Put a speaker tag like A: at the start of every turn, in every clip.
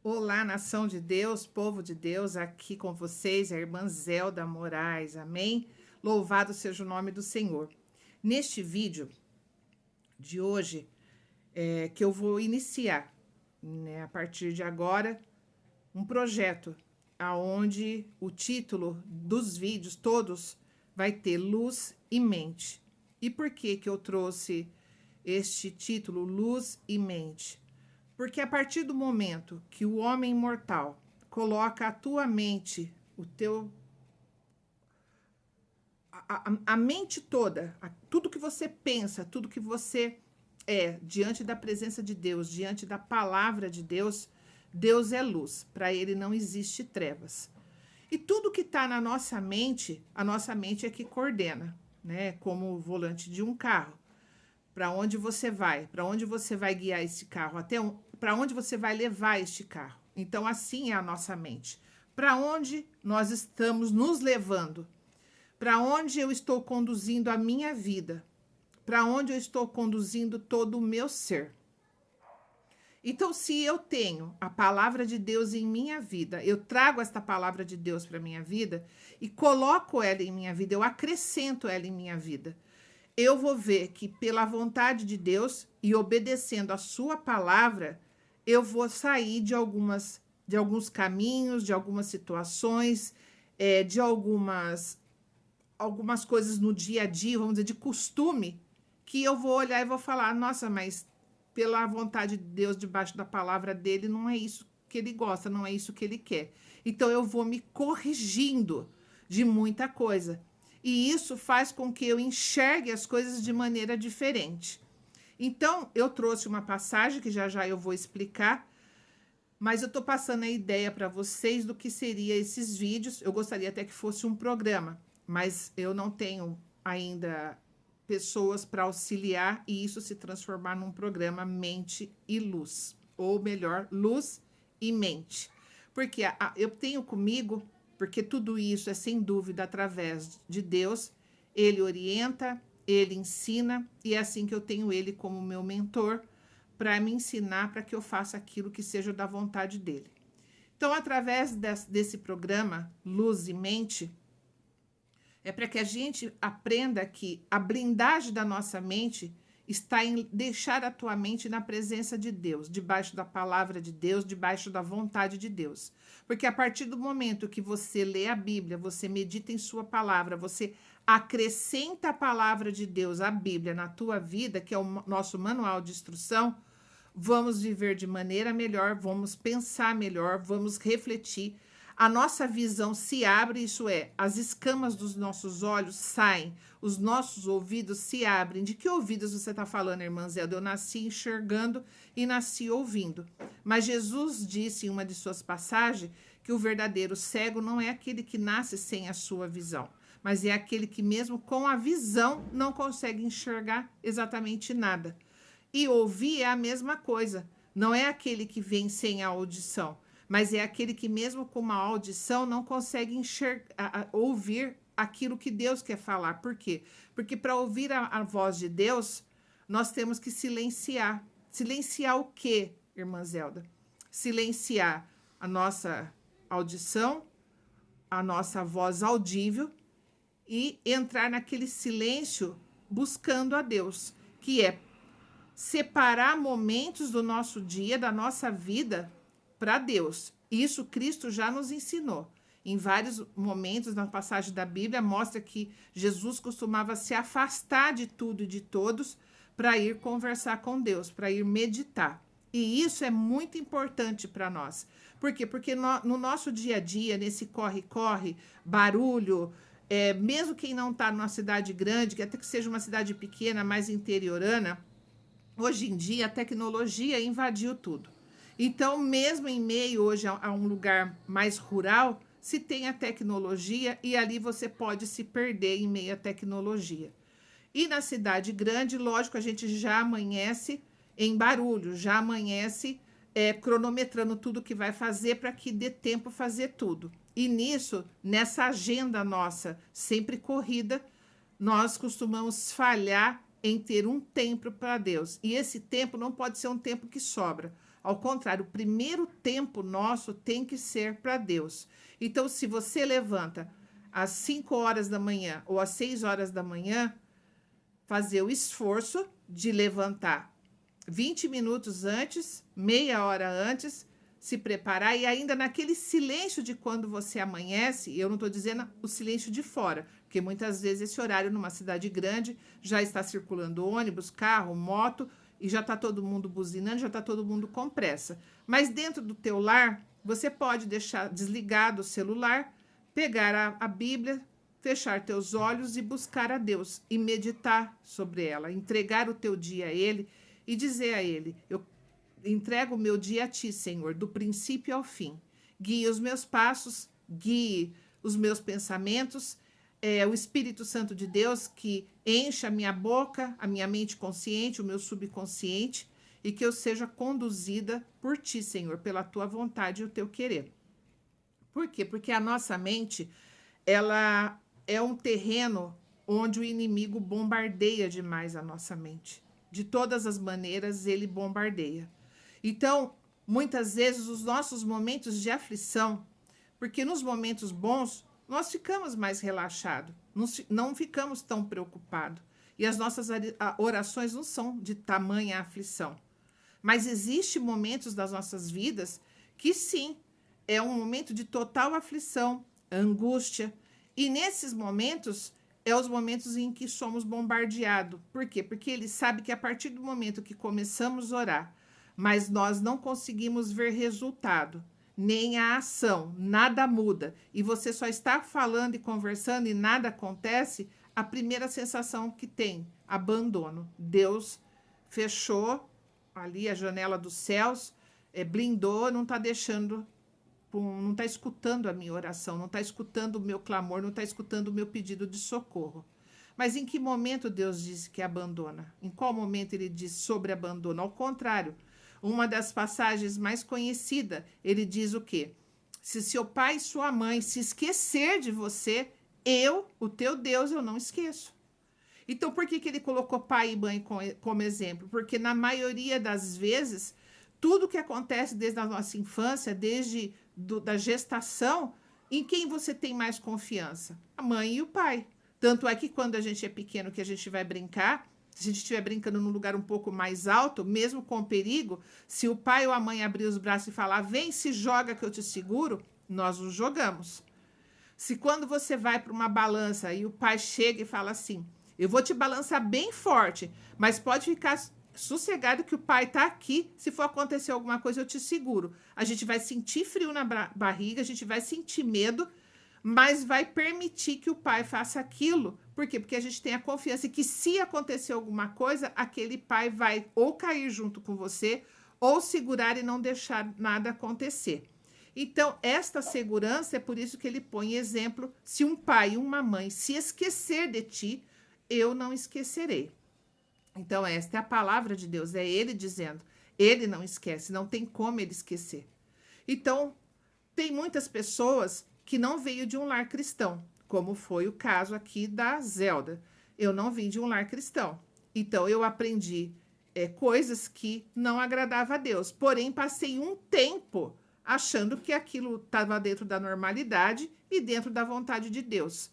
A: Olá, nação de Deus, povo de Deus, aqui com vocês, a irmã Zelda Moraes, amém? Louvado seja o nome do Senhor. Neste vídeo de hoje, que eu vou iniciar, né, a partir de agora, um projeto, aonde o título dos vídeos todos vai ter Luz e Mente. E por que que eu trouxe este título, Luz e Mente? Porque a partir do momento que o homem mortal coloca a tua mente, a mente toda, tudo que você pensa, tudo que você é, diante da presença de Deus, diante da palavra de Deus, Deus é luz, para ele não existe trevas. E tudo que está na nossa mente, a nossa mente é que coordena, né? Como o volante de um carro. Para onde você vai? Para onde você vai guiar esse carro? Para onde você vai levar este carro? Então, assim é a nossa mente. Para onde nós estamos nos levando? Para onde eu estou conduzindo a minha vida? Para onde eu estou conduzindo todo o meu ser? Então, se eu tenho a palavra de Deus em minha vida, eu trago esta palavra de Deus para minha vida e coloco ela em minha vida, eu acrescento ela em minha vida. Eu vou ver que pela vontade de Deus e obedecendo a sua palavra, eu vou sair de alguns caminhos, de algumas situações, de algumas coisas no dia a dia, vamos dizer, de costume, que eu vou olhar e vou falar, nossa, mas pela vontade de Deus, debaixo da palavra dele, não é isso que ele gosta, não é isso que ele quer. Então eu vou me corrigindo de muita coisa. E isso faz com que eu enxergue as coisas de maneira diferente. Então, eu trouxe uma passagem que já já eu vou explicar, mas eu estou passando a ideia para vocês do que seria esses vídeos. Eu gostaria até que fosse um programa, mas eu não tenho ainda pessoas para auxiliar e isso se transformar num programa Mente e Luz. Ou melhor, Luz e Mente. Porque eu tenho comigo... Porque tudo isso é, sem dúvida, através de Deus. Ele orienta, ele ensina, e é assim que eu tenho ele como meu mentor, para me ensinar para que eu faça aquilo que seja da vontade dele. Então, através desse programa, Luz e Mente, é para que a gente aprenda que a blindagem da nossa mente está em deixar a tua mente na presença de Deus, debaixo da palavra de Deus, debaixo da vontade de Deus. Porque a partir do momento que você lê a Bíblia, você medita em sua palavra, você acrescenta a palavra de Deus, a Bíblia, na tua vida, que é o nosso manual de instrução, vamos viver de maneira melhor, vamos pensar melhor, vamos refletir. A nossa visão se abre, isso é, as escamas dos nossos olhos saem, os nossos ouvidos se abrem. De que ouvidos você está falando, irmã Zelda? Eu nasci enxergando e nasci ouvindo. Mas Jesus disse em uma de suas passagens que o verdadeiro cego não é aquele que nasce sem a sua visão, mas é aquele que mesmo com a visão não consegue enxergar exatamente nada. E ouvir é a mesma coisa, não é aquele que vem sem a audição, mas é aquele que mesmo com uma audição não consegue ouvir aquilo que Deus quer falar. Por quê? Porque para ouvir a voz de Deus, nós temos que silenciar. Silenciar o quê, irmã Zelda? Silenciar a nossa audição, a nossa voz audível e entrar naquele silêncio buscando a Deus, que é separar momentos do nosso dia, da nossa vida, para Deus. Isso Cristo já nos ensinou. Em vários momentos na passagem da Bíblia, mostra que Jesus costumava se afastar de tudo e de todos para ir conversar com Deus, para ir meditar. E isso é muito importante para nós. Por quê? Porque no nosso dia a dia, nesse corre-corre, barulho, mesmo quem não está numa cidade grande, que até que seja uma cidade pequena, mais interiorana, hoje em dia a tecnologia invadiu tudo. Então, mesmo em meio hoje a um lugar mais rural, se tem a tecnologia e ali você pode se perder em meio à tecnologia. E na cidade grande, lógico, a gente já amanhece em barulho, já amanhece cronometrando tudo que vai fazer para que dê tempo fazer tudo. E nisso, nessa agenda nossa sempre corrida, nós costumamos falhar em ter um tempo para Deus. E esse tempo não pode ser um tempo que sobra. Ao contrário, o primeiro tempo nosso tem que ser para Deus. Então, se você levanta às 5 horas da manhã ou às 6 horas da manhã, fazer o esforço de levantar 20 minutos antes, meia hora antes, se preparar e ainda naquele silêncio de quando você amanhece, eu não estou dizendo o silêncio de fora, porque muitas vezes esse horário numa cidade grande já está circulando ônibus, carro, moto e já está todo mundo buzinando, já está todo mundo com pressa. Mas dentro do teu lar, você pode deixar desligado o celular, pegar a Bíblia, fechar teus olhos e buscar a Deus e meditar sobre ela, entregar o teu dia a Ele e dizer a Ele: eu entrego o meu dia a Ti, Senhor, do princípio ao fim. Guie os meus passos, guie os meus pensamentos, o Espírito Santo de Deus que encha a minha boca, a minha mente consciente, o meu subconsciente, e que eu seja conduzida por Ti, Senhor, pela Tua vontade e o Teu querer. Por quê? Porque a nossa mente, ela é um terreno onde o inimigo bombardeia demais a nossa mente. De todas as maneiras, ele bombardeia. Então, muitas vezes, os nossos momentos de aflição, porque nos momentos bons, nós ficamos mais relaxados, não ficamos tão preocupados. E as nossas orações não são de tamanha aflição. Mas existem momentos das nossas vidas que, sim, é um momento de total aflição, angústia. E nesses momentos, os momentos em que somos bombardeados. Por quê? Porque ele sabe que a partir do momento que começamos a orar, mas nós não conseguimos ver resultado, nem a ação, nada muda, e você só está falando e conversando e nada acontece, a primeira sensação que tem, abandono. Deus fechou ali a janela dos céus, blindou, não está deixando, não está escutando a minha oração, não está escutando o meu clamor, não está escutando o meu pedido de socorro. Mas em que momento Deus diz que abandona? Em qual momento ele diz sobre abandono? Ao contrário, uma das passagens mais conhecidas, ele diz o quê? Se seu pai e sua mãe se esquecer de você, eu, o teu Deus, eu não esqueço. Então, por que ele colocou pai e mãe como exemplo? Porque na maioria das vezes, tudo que acontece desde a nossa infância, desde da gestação, em quem você tem mais confiança? A mãe e o pai. Tanto é que quando a gente é pequeno, que a gente vai brincar, se a gente estiver brincando num lugar um pouco mais alto, mesmo com perigo, se o pai ou a mãe abrir os braços e falar, vem, se joga que eu te seguro, nós nos jogamos. Se quando você vai para uma balança e o pai chega e fala assim, eu vou te balançar bem forte, mas pode ficar sossegado que o pai está aqui, se for acontecer alguma coisa eu te seguro. A gente vai sentir frio na barriga, a gente vai sentir medo, mas vai permitir que o pai faça aquilo. Por quê? Porque a gente tem a confiança que se acontecer alguma coisa, aquele pai vai ou cair junto com você, ou segurar e não deixar nada acontecer. Então, esta segurança é por isso que ele põe exemplo, se um pai e uma mãe se esquecer de ti, eu não esquecerei. Então, esta é a palavra de Deus, é ele dizendo, ele não esquece, não tem como ele esquecer. Então, tem muitas pessoas que não veio de um lar cristão, como foi o caso aqui da Zelda. Eu não vim de um lar cristão. Então, eu aprendi coisas que não agradavam a Deus. Porém, passei um tempo achando que aquilo estava dentro da normalidade e dentro da vontade de Deus.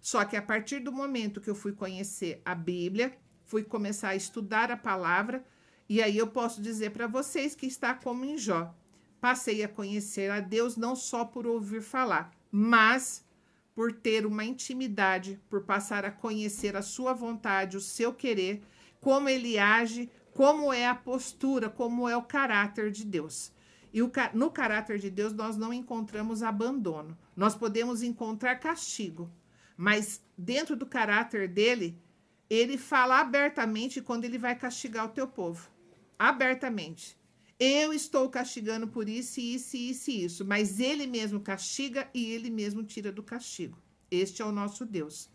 A: Só que a partir do momento que eu fui conhecer a Bíblia, fui começar a estudar a palavra, e aí eu posso dizer para vocês que está como em Jó. Passei a conhecer a Deus não só por ouvir falar, mas por ter uma intimidade, por passar a conhecer a sua vontade, o seu querer, como ele age, como é a postura, como é o caráter de Deus. E no caráter de Deus nós não encontramos abandono, nós podemos encontrar castigo, mas dentro do caráter dele, ele fala abertamente quando ele vai castigar o teu povo, abertamente. Eu estou castigando por isso, isso, isso e isso. Mas ele mesmo castiga e ele mesmo tira do castigo. Este é o nosso Deus.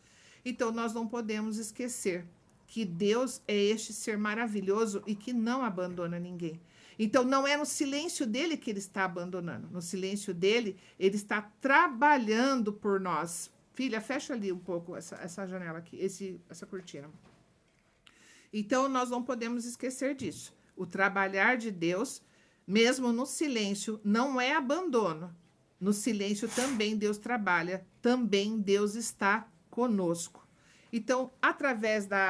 A: Então, nós não podemos esquecer que Deus é este ser maravilhoso e que não abandona ninguém. Então, não é no silêncio dele que ele está abandonando. No silêncio dele, ele está trabalhando por nós. Filha, fecha ali um pouco essa janela aqui, essa cortina. Então, nós não podemos esquecer disso. O trabalhar de Deus Mesmo no silêncio, não é abandono. No silêncio também Deus trabalha, também Deus está conosco. Então,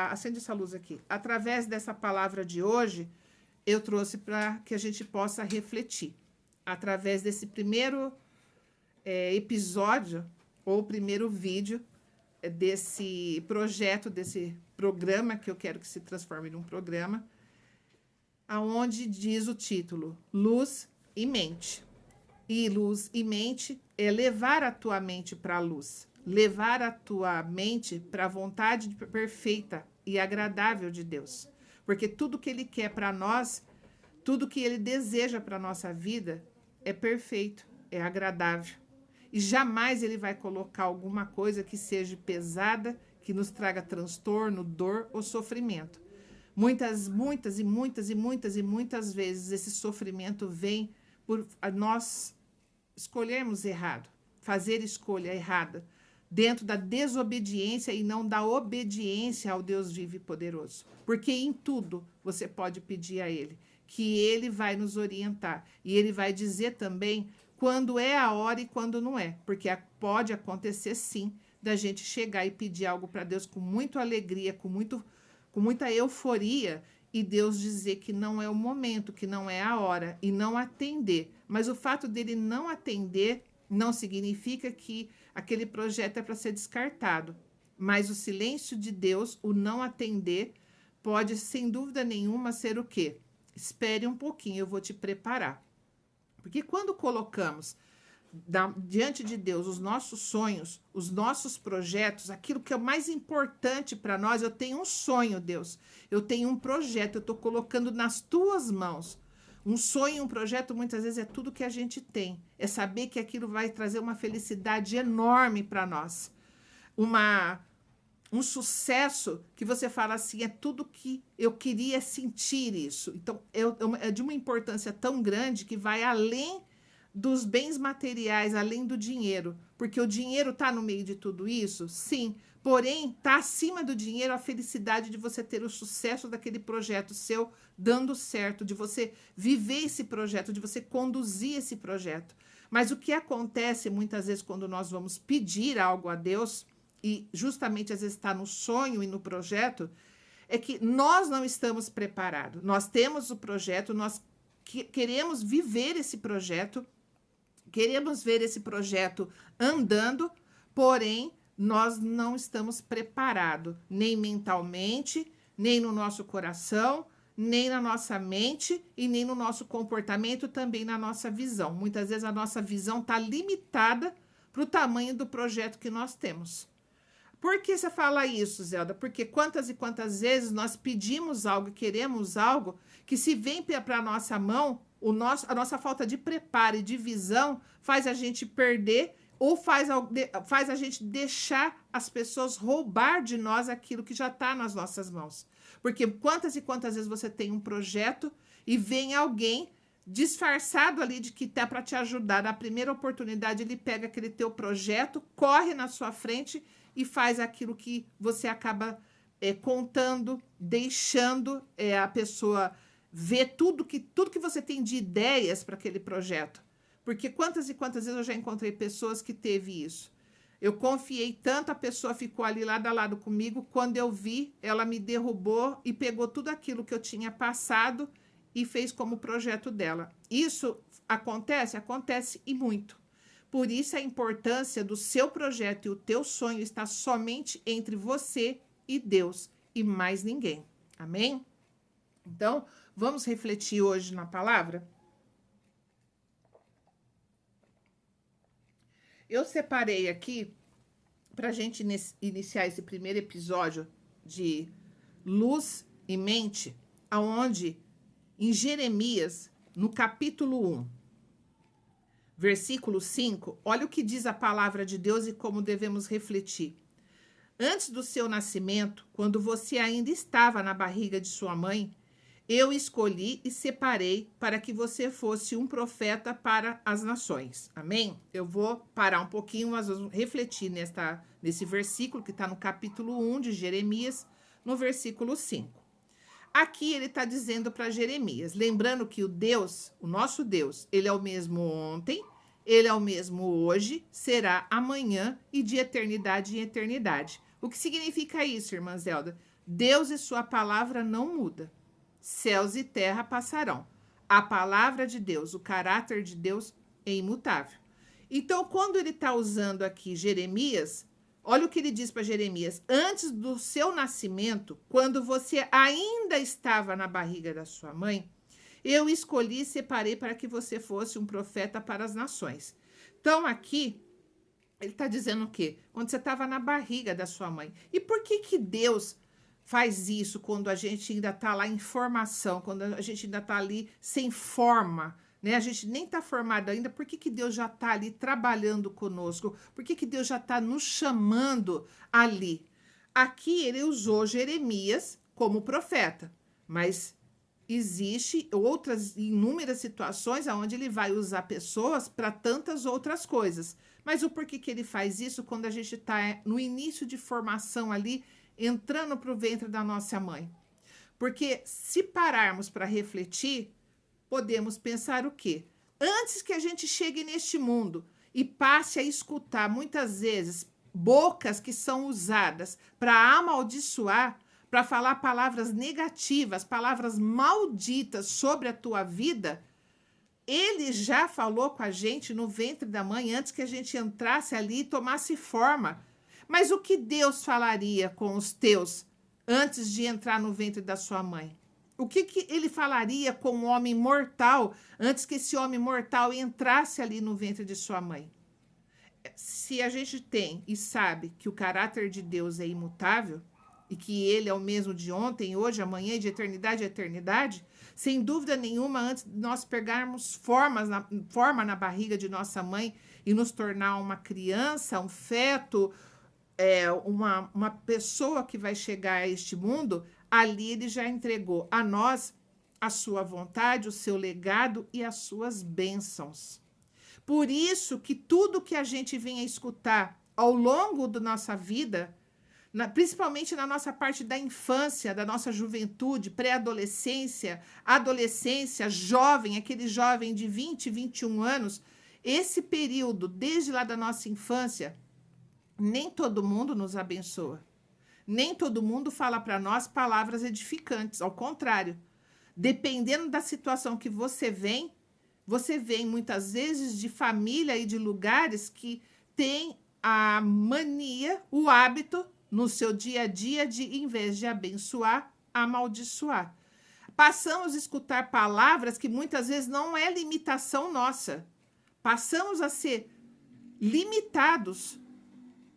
A: acende essa luz aqui, através dessa palavra de hoje, eu trouxe para que a gente possa refletir. Através desse primeiro episódio, ou primeiro vídeo desse projeto, desse programa, que eu quero que se transforme num programa, aonde diz o título, Luz e Mente. E luz e mente é levar a tua mente para a luz, levar a tua mente para a vontade perfeita e agradável de Deus. Porque tudo que Ele quer para nós, tudo que Ele deseja para a nossa vida é perfeito, é agradável. E jamais Ele vai colocar alguma coisa que seja pesada, que nos traga transtorno, dor ou sofrimento. Muitas vezes esse sofrimento vem por nós escolhermos errado, fazer escolha errada, dentro da desobediência e não da obediência ao Deus vivo e poderoso. Porque em tudo você pode pedir a Ele, que Ele vai nos orientar. E Ele vai dizer também quando é a hora e quando não é. Porque pode acontecer sim da gente chegar e pedir algo para Deus com muita alegria, com muita euforia, e Deus dizer que não é o momento, que não é a hora, e não atender. Mas o fato dele não atender não significa que aquele projeto é para ser descartado. Mas o silêncio de Deus, o não atender, pode, sem dúvida nenhuma, ser o quê? Espere um pouquinho, eu vou te preparar. Porque quando colocamos diante de Deus os nossos sonhos, os nossos projetos, aquilo que é o mais importante para nós, eu tenho um sonho, Deus, eu tenho um projeto, eu estou colocando nas tuas mãos. Um sonho, um projeto, muitas vezes é tudo que a gente tem, é saber que aquilo vai trazer uma felicidade enorme para nós, um sucesso que você fala assim, é tudo que eu queria sentir isso. Então, é de uma importância tão grande que vai além dos bens materiais, além do dinheiro. Porque o dinheiro está no meio de tudo isso? Sim. Porém, está acima do dinheiro a felicidade de você ter o sucesso daquele projeto seu dando certo, de você viver esse projeto, de você conduzir esse projeto. Mas o que acontece muitas vezes quando nós vamos pedir algo a Deus, e justamente às vezes está no sonho e no projeto, é que nós não estamos preparados. Nós temos o projeto, nós queremos viver esse projeto, queremos ver esse projeto andando, porém, nós não estamos preparados, nem mentalmente, nem no nosso coração, nem na nossa mente e nem no nosso comportamento, também na nossa visão. Muitas vezes a nossa visão está limitada para o tamanho do projeto que nós temos. Por que você fala isso, Zelda? Porque quantas e quantas vezes nós pedimos algo, queremos algo, que se vem para a nossa mão, a nossa falta de preparo e de visão faz a gente perder ou faz a gente deixar as pessoas roubar de nós aquilo que já está nas nossas mãos. Porque quantas e quantas vezes você tem um projeto e vem alguém disfarçado ali de que tá para te ajudar, na primeira oportunidade ele pega aquele teu projeto, corre na sua frente e faz aquilo que você acaba contando, deixando a pessoa ver tudo que você tem de ideias para aquele projeto. Porque quantas e quantas vezes eu já encontrei pessoas que teve isso. Eu confiei tanto, a pessoa ficou ali lado a lado comigo, quando eu vi, ela me derrubou e pegou tudo aquilo que eu tinha passado e fez como projeto dela. Isso acontece? Acontece e muito. Por isso a importância do seu projeto e o teu sonho está somente entre você e Deus e mais ninguém. Amém? Então, vamos refletir hoje na palavra? Eu separei aqui, para a gente iniciar esse primeiro episódio de Luz e Mente, aonde em Jeremias, no capítulo 1, versículo 5, olha o que diz a palavra de Deus e como devemos refletir. Antes do seu nascimento, quando você ainda estava na barriga de sua mãe, eu escolhi e separei para que você fosse um profeta para as nações. Amém? Eu vou parar um pouquinho, mas vamos refletir nesse versículo que está no capítulo 1 de Jeremias, no versículo 5. Aqui ele está dizendo para Jeremias, lembrando que o Deus, o nosso Deus, ele é o mesmo ontem, ele é o mesmo hoje, será amanhã e de eternidade em eternidade. O que significa isso, irmã Zelda? Deus e sua palavra não muda. Céus e terra passarão. A palavra de Deus, o caráter de Deus é imutável. Então, quando ele está usando aqui Jeremias, olha o que ele diz para Jeremias. Antes do seu nascimento, quando você ainda estava na barriga da sua mãe, eu escolhi e separei para que você fosse um profeta para as nações. Então, aqui, ele está dizendo o quê? Quando você estava na barriga da sua mãe. E por que Deus faz isso quando a gente ainda está lá em formação, quando a gente ainda está ali sem forma, né? A gente nem está formado ainda. Por que Deus já está ali trabalhando conosco? Por que Deus já está nos chamando ali? Aqui ele usou Jeremias como profeta, mas existe outras inúmeras situações onde ele vai usar pessoas para tantas outras coisas. Mas o porquê que ele faz isso quando a gente está no início de formação ali, entrando para o ventre da nossa mãe? Porque se pararmos para refletir, podemos pensar o quê? Antes que a gente chegue neste mundo e passe a escutar muitas vezes bocas que são usadas para amaldiçoar, para falar palavras negativas, palavras malditas sobre a tua vida, ele já falou com a gente no ventre da mãe antes que a gente entrasse ali e tomasse forma. Mas o que Deus falaria com os teus antes de entrar no ventre da sua mãe? O que ele falaria com o homem mortal antes que esse homem mortal entrasse ali no ventre de sua mãe? Se a gente tem e sabe que o caráter de Deus é imutável, e que ele é o mesmo de ontem, hoje, amanhã e de eternidade a eternidade, sem dúvida nenhuma, antes de nós pegarmos forma na barriga de nossa mãe e nos tornar uma criança, um feto, uma pessoa que vai chegar a este mundo, ali ele já entregou a nós a sua vontade, o seu legado e as suas bênçãos. Por isso que tudo que a gente vem a escutar ao longo da nossa vida, principalmente na nossa parte da infância, da nossa juventude, pré-adolescência, adolescência, jovem, aquele jovem de 20, 21 anos, esse período, desde lá da nossa infância, nem todo mundo nos abençoa. Nem todo mundo fala para nós palavras edificantes, ao contrário. Dependendo da situação que você vem muitas vezes de família e de lugares que têm a mania, o hábito, no seu dia a dia, de, em vez de abençoar, amaldiçoar. Passamos a escutar palavras que muitas vezes não é limitação nossa. Passamos a ser limitados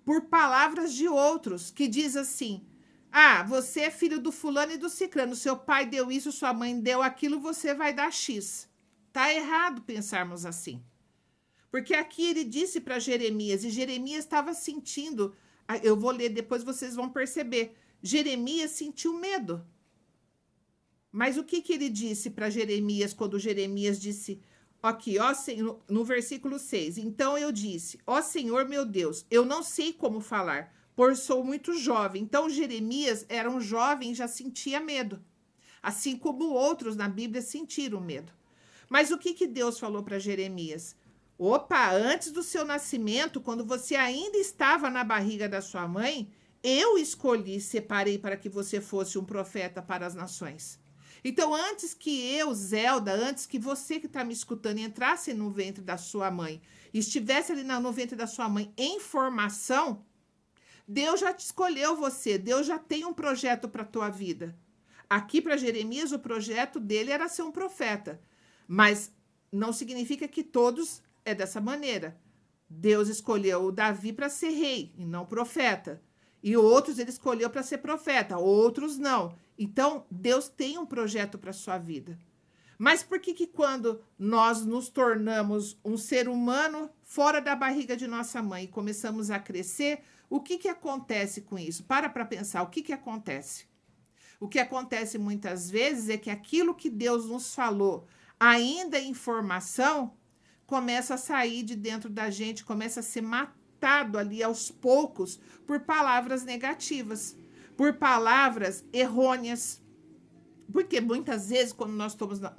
A: por palavras de outros, que diz assim: ah, você é filho do fulano e do ciclano, seu pai deu isso, sua mãe deu aquilo, você vai dar X. Tá errado pensarmos assim. Porque aqui ele disse para Jeremias, e Jeremias estava sentindo. Eu vou ler, depois vocês vão perceber. Jeremias sentiu medo. Mas o que ele disse para Jeremias quando Jeremias disse, aqui, ó Senhor, no versículo 6, então eu disse, ó Senhor meu Deus, eu não sei como falar, pois sou muito jovem. Então Jeremias era um jovem e já sentia medo. Assim como outros na Bíblia sentiram medo. Mas o que Deus falou para Jeremias? Opa, antes do seu nascimento, quando você ainda estava na barriga da sua mãe, eu escolhi, separei para que você fosse um profeta para as nações. Então, antes que eu, Zelda, antes que você que está me escutando entrasse no ventre da sua mãe, estivesse ali no ventre da sua mãe em formação, Deus já te escolheu você, Deus já tem um projeto para a tua vida. Aqui para Jeremias, o projeto dele era ser um profeta, mas não significa que todos é dessa maneira. Deus escolheu o Davi para ser rei e não profeta. E outros ele escolheu para ser profeta, outros não. Então, Deus tem um projeto para a sua vida. Mas por que quando nós nos tornamos um ser humano fora da barriga de nossa mãe e começamos a crescer, o que acontece com isso? Para pensar, o que acontece? O que acontece muitas vezes é que aquilo que Deus nos falou, ainda em formação, começa a sair de dentro da gente, começa a ser matado ali aos poucos por palavras negativas, por palavras errôneas, Porque muitas vezes, quando nós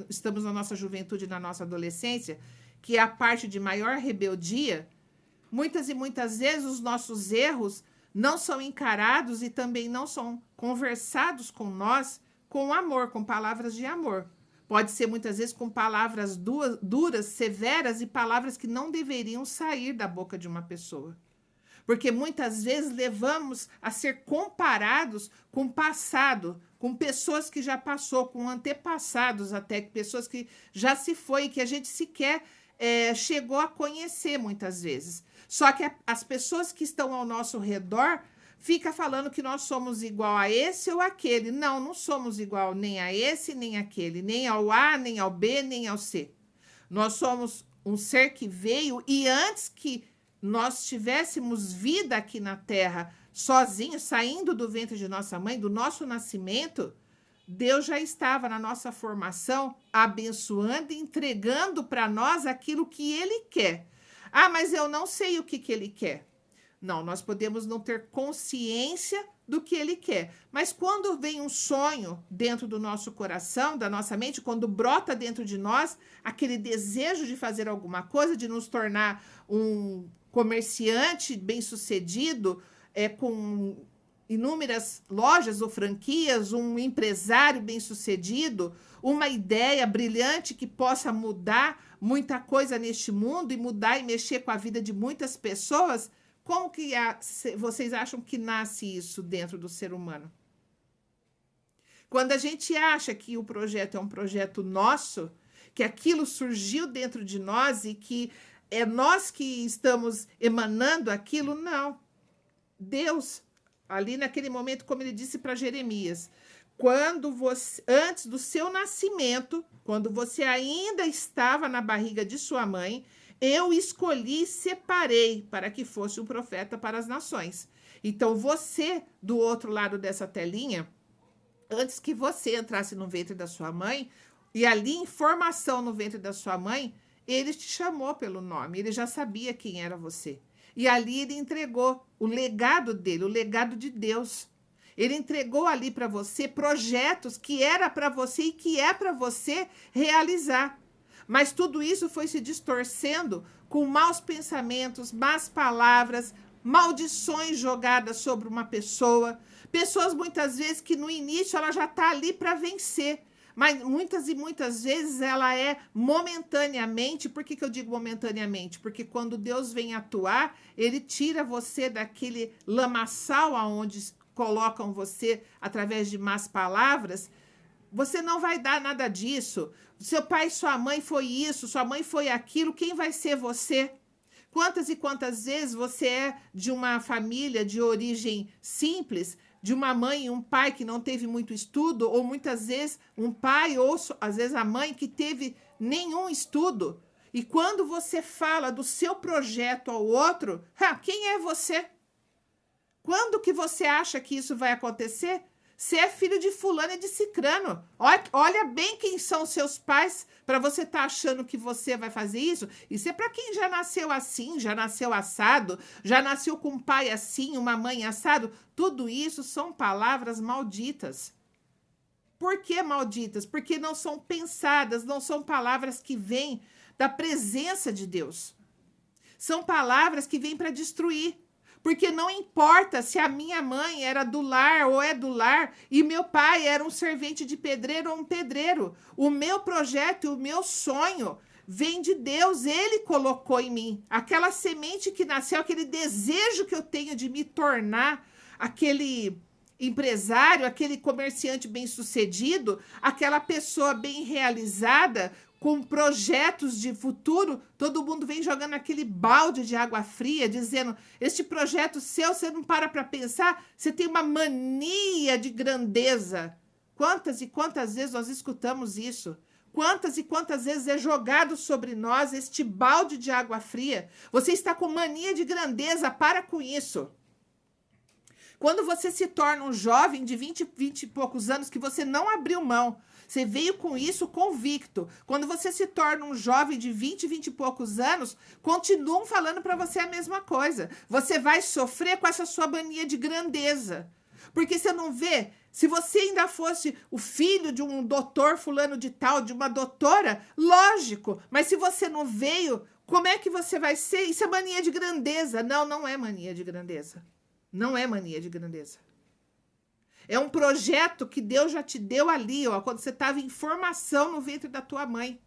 A: estamos na nossa juventude, na nossa adolescência, que é a parte de maior rebeldia, muitas e muitas vezes os nossos erros não são encarados e também não são conversados com nós com amor, com palavras de amor. Pode ser muitas vezes com palavras duras, severas e palavras que não deveriam sair da boca de uma pessoa. Porque muitas vezes levamos a ser comparados com o passado, com pessoas que já passou, com antepassados até, pessoas que já se foi, que a gente sequer chegou a conhecer muitas vezes. Só que as pessoas que estão ao nosso redor ficam falando que nós somos igual a esse ou aquele. Não, não somos igual nem a esse, nem aquele, nem ao A, nem ao B, nem ao C. Nós somos um ser que veio e antes que nós tivéssemos vida aqui na Terra, sozinhos, saindo do ventre de nossa mãe, do nosso nascimento, Deus já estava na nossa formação, abençoando e entregando para nós aquilo que Ele quer. Ah, mas eu não sei o que Ele quer. Não, nós podemos não ter consciência do que Ele quer. Mas quando vem um sonho dentro do nosso coração, da nossa mente, quando brota dentro de nós aquele desejo de fazer alguma coisa, de nos tornar um comerciante bem-sucedido, com inúmeras lojas ou franquias, um empresário bem-sucedido, uma ideia brilhante que possa mudar muita coisa neste mundo e mudar e mexer com a vida de muitas pessoas, como que vocês acham que nasce isso dentro do ser humano? Quando a gente acha que o projeto é um projeto nosso, que aquilo surgiu dentro de nós e que é nós que estamos emanando aquilo, não. Deus, ali naquele momento, como ele disse para Jeremias, antes do seu nascimento, quando você ainda estava na barriga de sua mãe, eu escolhi e separei para que fosse um profeta para as nações. Então, você, do outro lado dessa telinha, antes que você entrasse no ventre da sua mãe, e ali em formação no ventre da sua mãe, ele te chamou pelo nome, ele já sabia quem era você. E ali ele entregou o legado dele, o legado de Deus. Ele entregou ali para você projetos que era para você e que é para você realizar. Mas tudo isso foi se distorcendo com maus pensamentos, más palavras, maldições jogadas sobre uma pessoa. Pessoas muitas vezes que no início ela já está ali para vencer. Mas muitas e muitas vezes ela é momentaneamente. Por que eu digo momentaneamente? Porque quando Deus vem atuar, ele tira você daquele lamaçal aonde colocam você através de más palavras. Você não vai dar nada disso. Seu pai e sua mãe foi isso, sua mãe foi aquilo. Quem vai ser você? Quantas e quantas vezes você é de uma família de origem simples, de uma mãe e um pai que não teve muito estudo, ou muitas vezes um pai ou às vezes a mãe que teve nenhum estudo. E quando você fala do seu projeto ao outro, quem é você? Quando que você acha que isso vai acontecer? Você é filho de fulano e de cicrano. Olha bem quem são seus pais para você estar achando que você vai fazer isso. Isso é para quem já nasceu assim, já nasceu assado, já nasceu com um pai assim, uma mãe assado. Tudo isso são palavras malditas. Por que malditas? Porque não são pensadas, não são palavras que vêm da presença de Deus. São palavras que vêm para destruir. Porque não importa se a minha mãe era do lar ou é do lar e meu pai era um servente de pedreiro ou um pedreiro. O meu projeto e o meu sonho vem de Deus. Ele colocou em mim aquela semente que nasceu, aquele desejo que eu tenho de me tornar aquele empresário, aquele comerciante bem-sucedido, aquela pessoa bem realizada, com projetos de futuro. Todo mundo vem jogando aquele balde de água fria, dizendo, este projeto seu, você não para pensar, você tem uma mania de grandeza. Quantas e quantas vezes nós escutamos isso? Quantas e quantas vezes é jogado sobre nós este balde de água fria? Você está com mania de grandeza, para com isso. Quando você se torna um jovem de 20 e poucos anos que você não abriu mão, você veio com isso convicto. Quando você se torna um jovem de 20 e poucos anos, continuam falando para você a mesma coisa. Você vai sofrer com essa sua mania de grandeza. Porque você não vê, se você ainda fosse o filho de um doutor fulano de tal, de uma doutora, lógico, mas se você não veio, como é que você vai ser? Isso é mania de grandeza. Não, não é mania de grandeza. Não é mania de grandeza. É um projeto que Deus já te deu ali, ó, quando você estava em formação no ventre da tua mãe.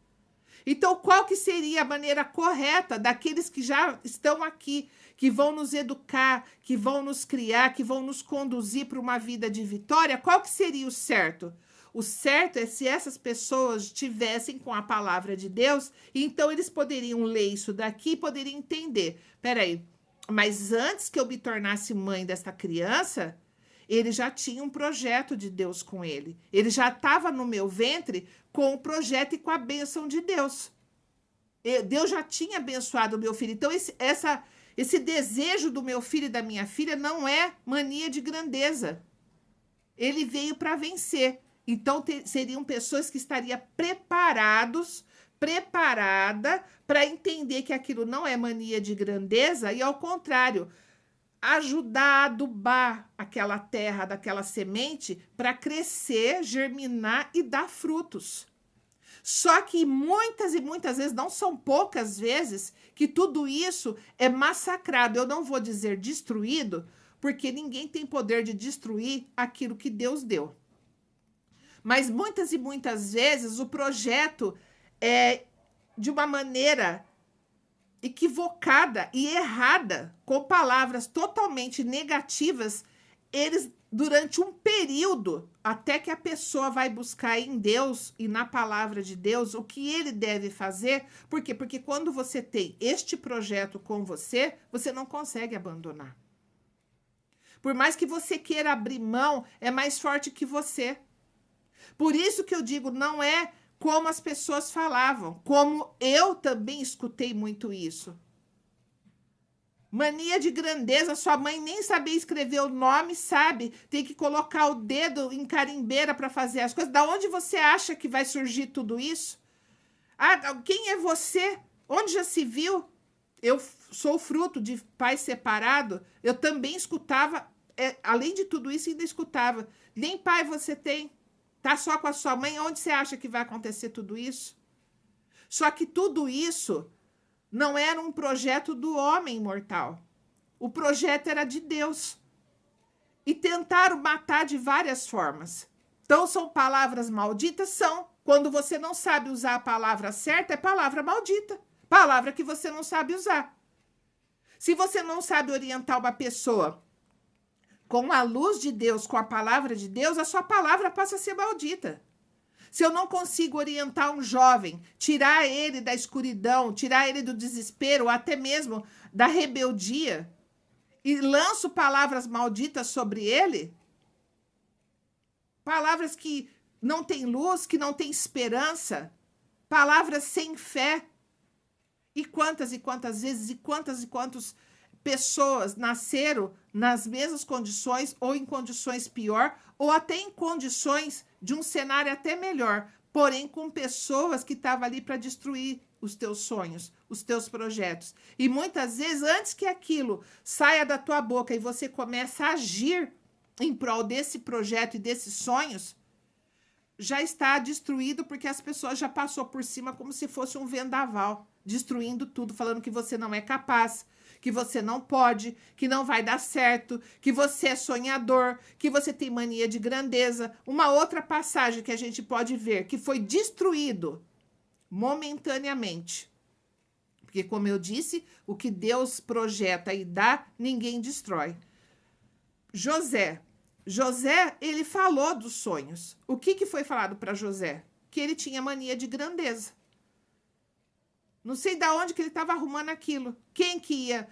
A: Então, qual que seria a maneira correta daqueles que já estão aqui, que vão nos educar, que vão nos criar, que vão nos conduzir para uma vida de vitória? Qual que seria o certo? O certo é se essas pessoas tivessem com a palavra de Deus, então eles poderiam ler isso daqui e poderiam entender. Peraí, mas antes que eu me tornasse mãe dessa criança, ele já tinha um projeto de Deus com ele. Ele já estava no meu ventre com o projeto e com a bênção de Deus. Deus já tinha abençoado o meu filho. Então, esse desejo do meu filho e da minha filha não é mania de grandeza. Ele veio para vencer. Então, seriam pessoas que estariam preparada para entender que aquilo não é mania de grandeza e, ao contrário, ajudar a adubar aquela terra, daquela semente, para crescer, germinar e dar frutos. Só que muitas e muitas vezes, não são poucas vezes, que tudo isso é massacrado. Eu não vou dizer destruído, porque ninguém tem poder de destruir aquilo que Deus deu. Mas muitas e muitas vezes o projeto é de uma maneira equivocada e errada, com palavras totalmente negativas, eles, durante um período, até que a pessoa vai buscar em Deus e na palavra de Deus o que ele deve fazer. Por quê? Porque quando você tem este projeto com você, você não consegue abandonar. Por mais que você queira abrir mão, é mais forte que você. Por isso que eu digo, não é como as pessoas falavam, como eu também escutei muito isso. Mania de grandeza, sua mãe nem sabia escrever o nome, sabe? Tem que colocar o dedo em carimbeira para fazer as coisas. Da onde você acha que vai surgir tudo isso? Ah, quem é você? Onde já se viu? Eu sou fruto de pai separado. Eu também escutava, além de tudo isso, ainda escutava. Nem pai você tem. Tá só com a sua mãe, onde você acha que vai acontecer tudo isso? Só que tudo isso não era um projeto do homem mortal. O projeto era de Deus. E tentaram matar de várias formas. Então, são palavras malditas? São. Quando você não sabe usar a palavra certa, é palavra maldita. Palavra que você não sabe usar. Se você não sabe orientar uma pessoa com a luz de Deus, com a palavra de Deus, a sua palavra passa a ser maldita. Se eu não consigo orientar um jovem, tirar ele da escuridão, tirar ele do desespero, ou até mesmo da rebeldia, e lanço palavras malditas sobre ele, palavras que não têm luz, que não têm esperança, palavras sem fé. E quantas vezes, e quantas pessoas nasceram nas mesmas condições, ou em condições pior, ou até em condições de um cenário até melhor, porém com pessoas que estavam ali para destruir os teus sonhos, os teus projetos. E muitas vezes, antes que aquilo saia da tua boca e você comece a agir em prol desse projeto e desses sonhos, já está destruído, porque as pessoas já passou por cima como se fosse um vendaval, destruindo tudo, falando que você não é capaz, que você não pode, que não vai dar certo, que você é sonhador, que você tem mania de grandeza. Uma outra passagem que a gente pode ver, que foi destruído momentaneamente. Porque, como eu disse, o que Deus projeta e dá, ninguém destrói. José, ele falou dos sonhos. O que foi falado para José? Que ele tinha mania de grandeza. Não sei de onde que ele estava arrumando aquilo. Quem que ia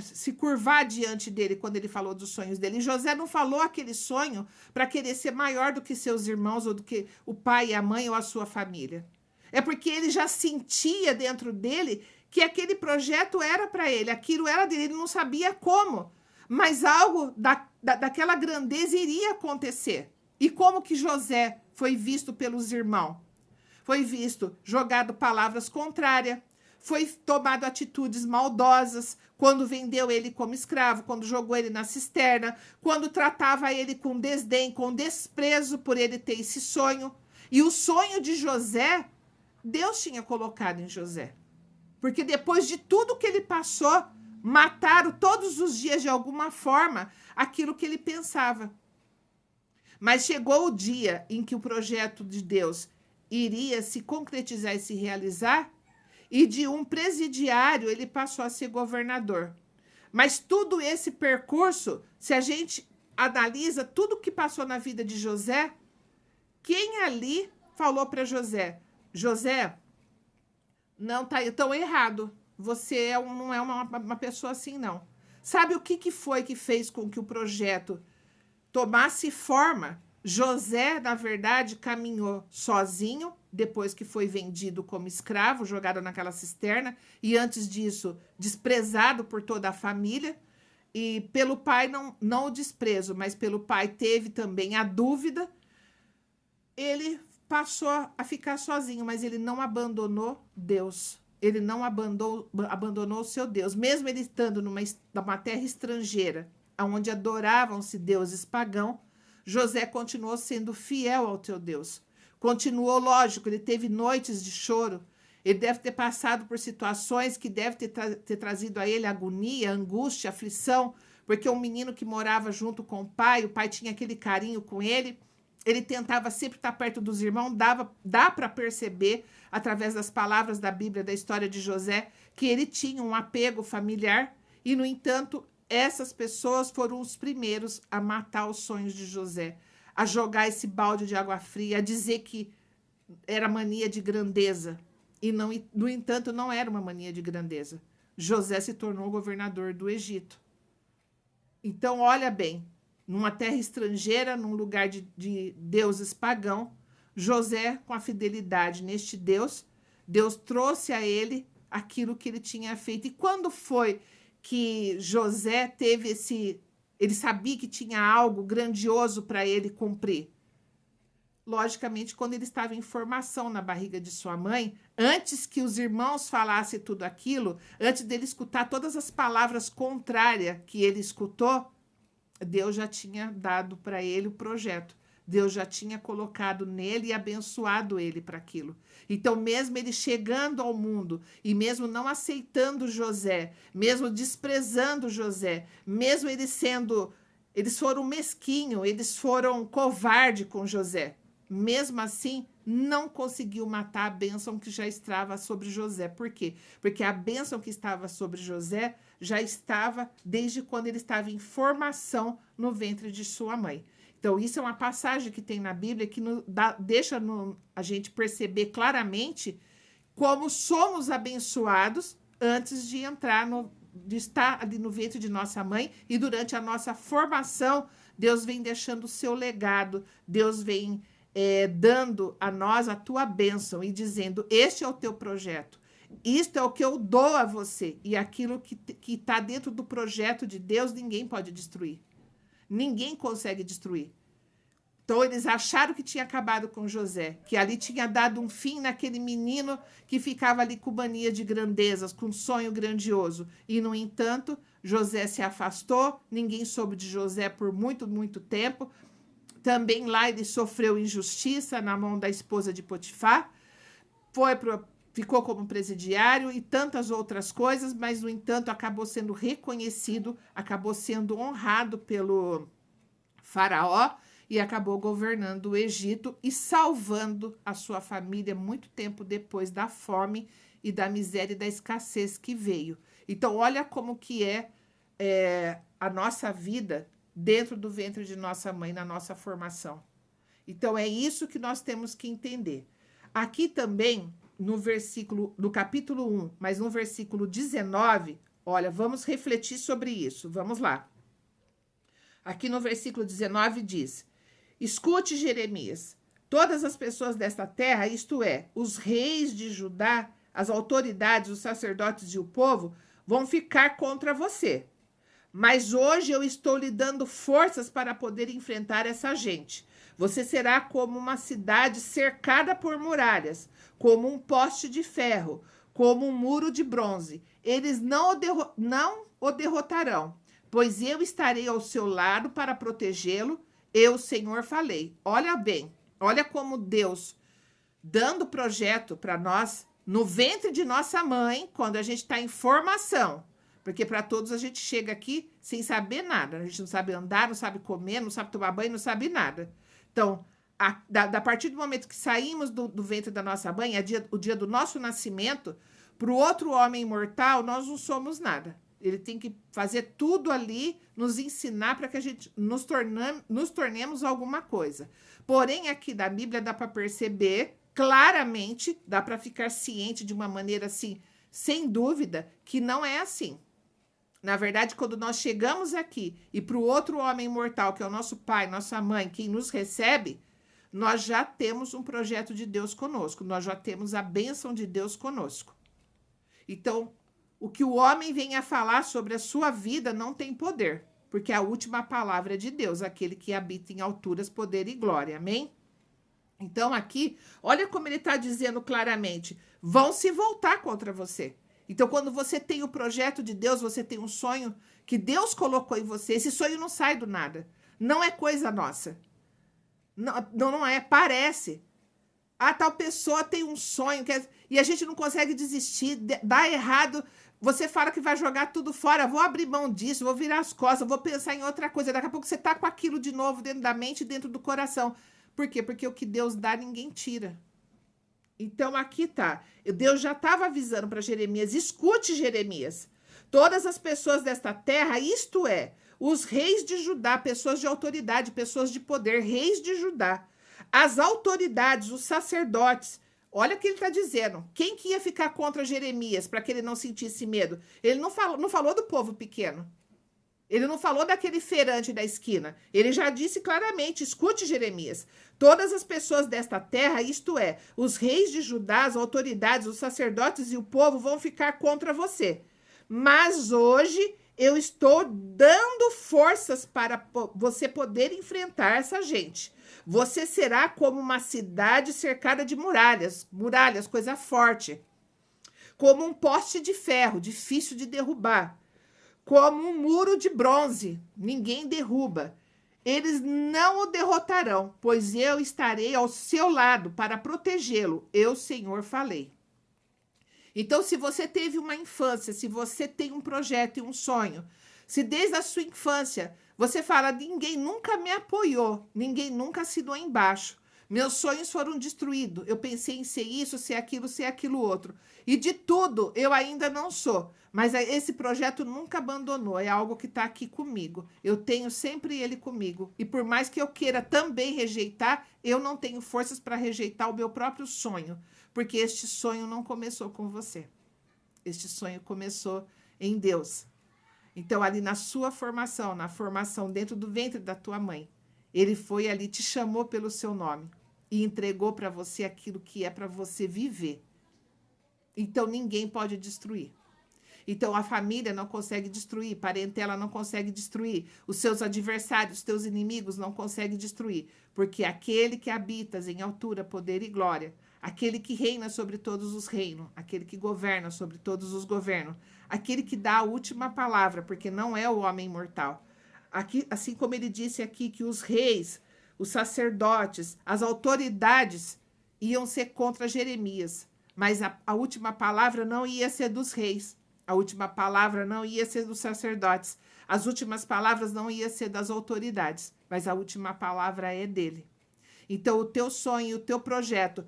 A: se curvar diante dele quando ele falou dos sonhos dele? E José não falou aquele sonho para querer ser maior do que seus irmãos, ou do que o pai e a mãe, ou a sua família. É porque ele já sentia dentro dele que aquele projeto era para ele, aquilo era dele, ele não sabia como. Mas algo daquela grandeza iria acontecer. E como que José foi visto pelos irmãos? Foi visto jogado palavras contrárias, foi tomado atitudes maldosas, quando vendeu ele como escravo, quando jogou ele na cisterna, quando tratava ele com desdém, com desprezo por ele ter esse sonho. E o sonho de José, Deus tinha colocado em José. Porque depois de tudo que ele passou, mataram todos os dias de alguma forma aquilo que ele pensava. Mas chegou o dia em que o projeto de Deus iria se concretizar e se realizar, e de um presidiário ele passou a ser governador. Mas tudo esse percurso, se a gente analisa tudo que passou na vida de José, quem ali falou para José, José, não tá tão errado, você não é uma pessoa assim, não. Sabe o que foi que fez com que o projeto tomasse forma? José, na verdade, caminhou sozinho, depois que foi vendido como escravo, jogado naquela cisterna, e antes disso, desprezado por toda a família. E pelo pai, não o desprezo, mas pelo pai teve também a dúvida. Ele passou a ficar sozinho, mas ele não abandonou Deus. Ele não abandonou o seu Deus. Mesmo ele estando numa terra estrangeira, onde adoravam-se deuses pagãos, José continuou sendo fiel ao teu Deus. Continuou, lógico, ele teve noites de choro. Ele deve ter passado por situações que devem ter trazido a ele agonia, angústia, aflição, porque um menino que morava junto com o pai tinha aquele carinho com ele, ele tentava sempre estar perto dos irmãos, dá para perceber, através das palavras da Bíblia, da história de José, que ele tinha um apego familiar, e, no entanto, essas pessoas foram os primeiros a matar os sonhos de José, a jogar esse balde de água fria, a dizer que era mania de grandeza. E, não, no entanto, não era uma mania de grandeza. José se tornou governador do Egito. Então, olha bem, numa terra estrangeira, num lugar de deuses pagãos, José, com a fidelidade neste Deus, Deus trouxe a ele aquilo que ele tinha feito. E quando foi que José teve ele sabia que tinha algo grandioso para ele cumprir? Logicamente, quando ele estava em formação na barriga de sua mãe, antes que os irmãos falassem tudo aquilo, antes dele escutar todas as palavras contrárias que ele escutou, Deus já tinha dado para ele o projeto. Deus já tinha colocado nele e abençoado ele para aquilo. Então, mesmo ele chegando ao mundo e mesmo não aceitando José, mesmo desprezando José, mesmo eles foram mesquinhos, eles foram covardes com José. Mesmo assim, não conseguiu matar a bênção que já estava sobre José. Por quê? Porque a bênção que estava sobre José já estava desde quando ele estava em formação no ventre de sua mãe. Então, isso é uma passagem que tem na Bíblia que deixa a gente perceber claramente como somos abençoados antes de de estar ali no ventre de nossa mãe, e durante a nossa formação, Deus vem deixando o seu legado, Deus vem dando a nós a tua bênção e dizendo, este é o teu projeto, isto é o que eu dou a você, e aquilo que está dentro do projeto de Deus, ninguém pode destruir. Ninguém consegue destruir. Então, eles acharam que tinha acabado com José, que ali tinha dado um fim naquele menino que ficava ali com mania de grandezas, com um sonho grandioso. E, no entanto, José se afastou, ninguém soube de José por muito, muito tempo. Também lá ele sofreu injustiça na mão da esposa de Potifar, ficou como presidiário e tantas outras coisas, mas, no entanto, acabou sendo reconhecido, acabou sendo honrado pelo faraó e acabou governando o Egito e salvando a sua família muito tempo depois da fome e da miséria e da escassez que veio. Então, olha como que é a nossa vida dentro do ventre de nossa mãe, na nossa formação. Então, é isso que nós temos que entender. Aqui também, no capítulo 1, mas no versículo 19, olha, vamos refletir sobre isso. Vamos lá. Aqui no versículo 19 diz, escute, Jeremias, todas as pessoas desta terra, isto é, os reis de Judá, as autoridades, os sacerdotes e o povo, vão ficar contra você. Mas hoje eu estou lhe dando forças para poder enfrentar essa gente. Você será como uma cidade cercada por muralhas, como um poste de ferro, como um muro de bronze. Eles não o derrotarão, pois eu estarei ao seu lado para protegê-lo. Eu, Senhor, falei. Olha bem, olha como Deus, dando projeto para nós, no ventre de nossa mãe, quando a gente está em formação. Porque para todos a gente chega aqui sem saber nada. A gente não sabe andar, não sabe comer, não sabe tomar banho, não sabe nada. Então, da partir do momento que saímos do ventre da nossa mãe, o dia do nosso nascimento, para o outro homem mortal, nós não somos nada. Ele tem que fazer tudo ali, nos ensinar para que a gente nos tornemos alguma coisa. Porém, aqui da Bíblia dá para perceber claramente, dá para ficar ciente de uma maneira assim, sem dúvida, que não é assim. Na verdade, quando nós chegamos aqui e para o outro homem mortal, que é o nosso pai, nossa mãe, quem nos recebe, nós já temos um projeto de Deus conosco, nós já temos a bênção de Deus conosco. Então, o que o homem venha falar sobre a sua vida não tem poder, porque a última palavra é de Deus, aquele que habita em alturas, poder e glória. Amém? Então, aqui, olha como ele está dizendo claramente, vão se voltar contra você. Então, quando você tem o projeto de Deus, você tem um sonho que Deus colocou em você, esse sonho não sai do nada, não é coisa nossa. Não é, parece. A tal pessoa tem um sonho e a gente não consegue desistir, dá errado. Você fala que vai jogar tudo fora, vou abrir mão disso, vou virar as costas, vou pensar em outra coisa. Daqui a pouco você tá com aquilo de novo dentro da mente e dentro do coração. Por quê? Porque o que Deus dá, ninguém tira. Então, aqui tá. Deus já estava avisando para Jeremias, escute, Jeremias. Todas as pessoas desta terra, isto é, os reis de Judá, pessoas de autoridade, pessoas de poder, reis de Judá, as autoridades, os sacerdotes. Olha o que ele está dizendo. Quem que ia ficar contra Jeremias para que ele não sentisse medo? Ele não falou do povo pequeno. Ele não falou daquele feirante da esquina. Ele já disse claramente, escute, Jeremias. Todas as pessoas desta terra, isto é, os reis de Judá, as autoridades, os sacerdotes e o povo vão ficar contra você. Mas hoje eu estou dando forças para você poder enfrentar essa gente. Você será como uma cidade cercada de muralhas, coisa forte. Como um poste de ferro, difícil de derrubar. Como um muro de bronze, ninguém derruba. Eles não o derrotarão, pois eu estarei ao seu lado para protegê-lo. Eu, Senhor, falei. Então, se você teve uma infância, se você tem um projeto e um sonho, se desde a sua infância você fala, ninguém nunca me apoiou, ninguém nunca assinou embaixo, meus sonhos foram destruídos, eu pensei em ser isso, ser aquilo outro, e de tudo eu ainda não sou, mas esse projeto nunca abandonou, é algo que está aqui comigo, eu tenho sempre ele comigo, e por mais que eu queira também rejeitar, eu não tenho forças para rejeitar o meu próprio sonho, porque este sonho não começou com você. Este sonho começou em Deus. Então, ali na sua formação, na formação dentro do ventre da tua mãe, ele foi ali, te chamou pelo seu nome e entregou para você aquilo que é para você viver. Então, ninguém pode destruir. Então, a família não consegue destruir, parentela não consegue destruir, os seus adversários, os teus inimigos não conseguem destruir, porque aquele que habitas em altura, poder e glória, aquele que reina sobre todos os reinos, aquele que governa sobre todos os governos, aquele que dá a última palavra, porque não é o homem mortal. Aqui, assim como ele disse aqui que os reis, os sacerdotes, as autoridades iam ser contra Jeremias, mas a última palavra não ia ser dos reis, a última palavra não ia ser dos sacerdotes, as últimas palavras não ia ser das autoridades, mas a última palavra é dele. Então, o teu sonho, o teu projeto.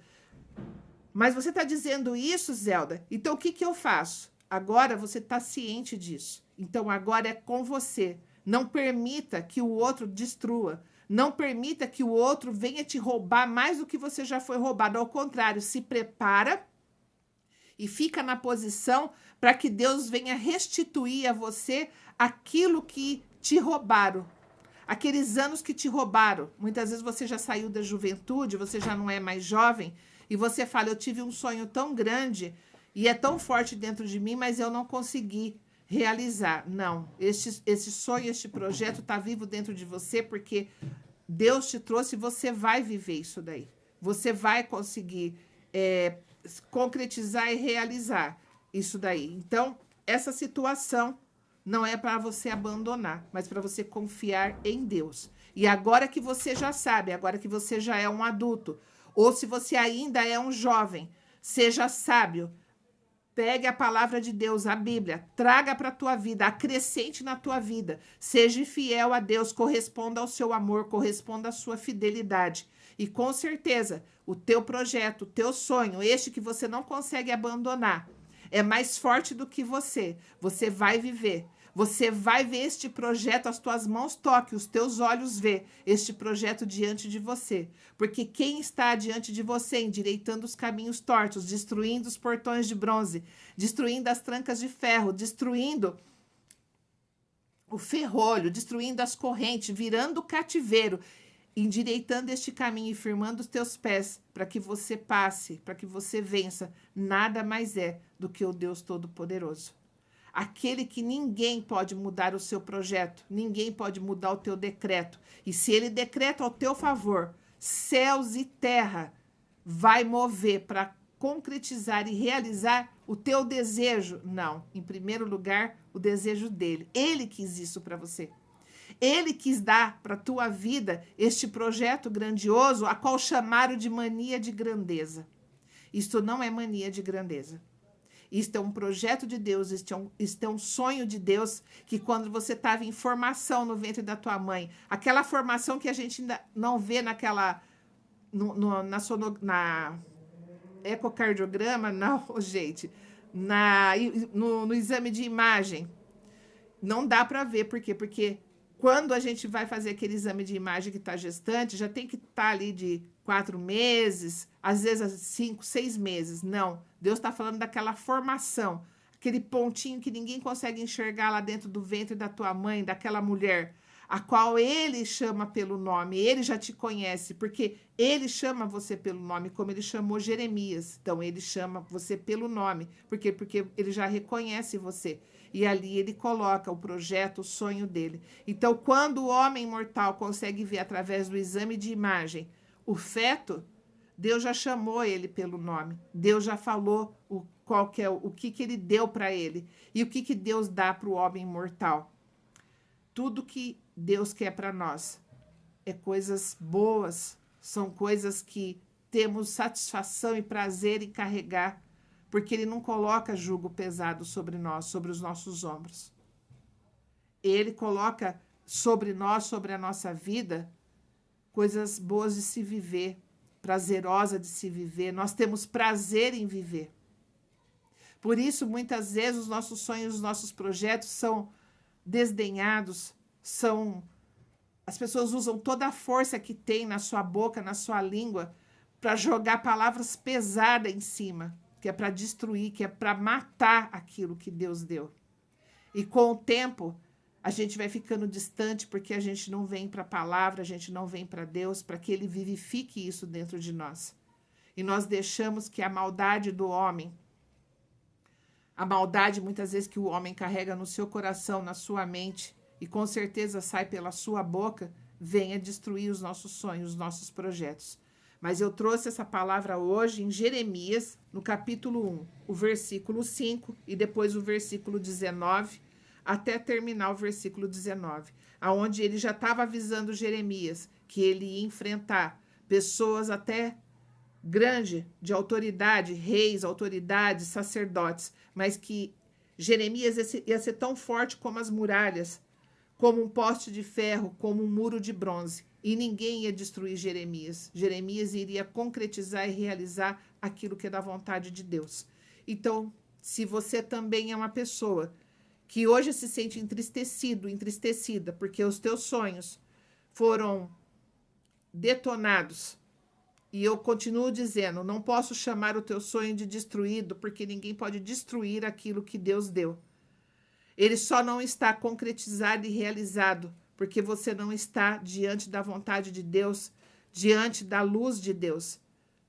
A: Mas você está dizendo isso, Zelda? Então, o que eu faço? Agora você está ciente disso. Então, agora é com você. Não permita que o outro destrua. Não permita que o outro venha te roubar mais do que você já foi roubado. Ao contrário, se prepara e fica na posição para que Deus venha restituir a você aquilo que te roubaram. Aqueles anos que te roubaram. Muitas vezes você já saiu da juventude, você já não é mais jovem, e você fala, eu tive um sonho tão grande e é tão forte dentro de mim, mas eu não consegui realizar. Não, esse sonho, este projeto está vivo dentro de você porque Deus te trouxe e você vai viver isso daí. Você vai conseguir concretizar e realizar isso daí. Então, essa situação não é para você abandonar, mas para você confiar em Deus. E agora que você já sabe, agora que você já é um adulto, ou se você ainda é um jovem, seja sábio. Pegue a palavra de Deus, a Bíblia, traga para a tua vida, acrescente na tua vida. Seja fiel a Deus, corresponda ao seu amor, corresponda à sua fidelidade. E com certeza, o teu projeto, o teu sonho, este que você não consegue abandonar, é mais forte do que você. Você vai viver. Você vai ver este projeto, as tuas mãos toquem, os teus olhos vê este projeto diante de você. Porque quem está diante de você, endireitando os caminhos tortos, destruindo os portões de bronze, destruindo as trancas de ferro, destruindo o ferrolho, destruindo as correntes, virando o cativeiro, endireitando este caminho e firmando os teus pés para que você passe, para que você vença, nada mais é do que o Deus Todo-Poderoso. Aquele que ninguém pode mudar o seu projeto, ninguém pode mudar o teu decreto. E se ele decreta ao teu favor, céus e terra vai mover para concretizar e realizar o teu desejo. Não, em primeiro lugar, o desejo dele. Ele quis isso para você. Ele quis dar para a tua vida este projeto grandioso, a qual chamaram de mania de grandeza. Isto não é mania de grandeza. Isto é um projeto de Deus, isto é um sonho de Deus, que quando você estava em formação no ventre da tua mãe, aquela formação que a gente ainda não vê naquela, na ecocardiograma, não, gente, no exame de imagem, não dá para ver, por quê? Porque quando a gente vai fazer aquele exame de imagem que está gestante, já tem que estar ali de 4 meses, às vezes 5, 6 meses. Não, Deus está falando daquela formação, aquele pontinho que ninguém consegue enxergar lá dentro do ventre da tua mãe, daquela mulher, a qual ele chama pelo nome, ele já te conhece, porque ele chama você pelo nome, como ele chamou Jeremias. Então, ele chama você pelo nome, porque ele já reconhece você. E ali ele coloca o projeto, o sonho dele. Então, quando o homem mortal consegue ver através do exame de imagem o feto, Deus já chamou ele pelo nome. Deus já falou o que ele deu para ele. E o que Deus dá para o homem mortal. Tudo que Deus quer para nós é coisas boas, são coisas que temos satisfação e prazer em carregar, porque ele não coloca jugo pesado sobre nós, sobre os nossos ombros. Ele coloca sobre nós, sobre a nossa vida, coisas boas de se viver, prazerosa de se viver. Nós temos prazer em viver. Por isso, muitas vezes, os nossos sonhos, os nossos projetos são desdenhados, as pessoas usam toda a força que tem na sua boca, na sua língua, para jogar palavras pesadas em cima, que é para destruir, que é para matar aquilo que Deus deu. E com o tempo, a gente vai ficando distante porque a gente não vem para a palavra, a gente não vem para Deus, para que ele vivifique isso dentro de nós. E nós deixamos que a maldade do homem, a maldade muitas vezes que o homem carrega no seu coração, na sua mente, e com certeza sai pela sua boca, venha destruir os nossos sonhos, os nossos projetos. Mas eu trouxe essa palavra hoje em Jeremias, no capítulo 1, o versículo 5 e depois o versículo 19, até terminar o versículo 19, aonde ele já estava avisando Jeremias que ele ia enfrentar pessoas até grande de autoridade, reis, autoridades, sacerdotes, mas que Jeremias ia ser tão forte como as muralhas, como um poste de ferro, como um muro de bronze. E ninguém ia destruir Jeremias. Jeremias iria concretizar e realizar aquilo que é da vontade de Deus. Então, se você também é uma pessoa que hoje se sente entristecido, entristecida, porque os teus sonhos foram detonados, e eu continuo dizendo, não posso chamar o teu sonho de destruído, porque ninguém pode destruir aquilo que Deus deu. Ele só não está concretizado e realizado, porque você não está diante da vontade de Deus, diante da luz de Deus.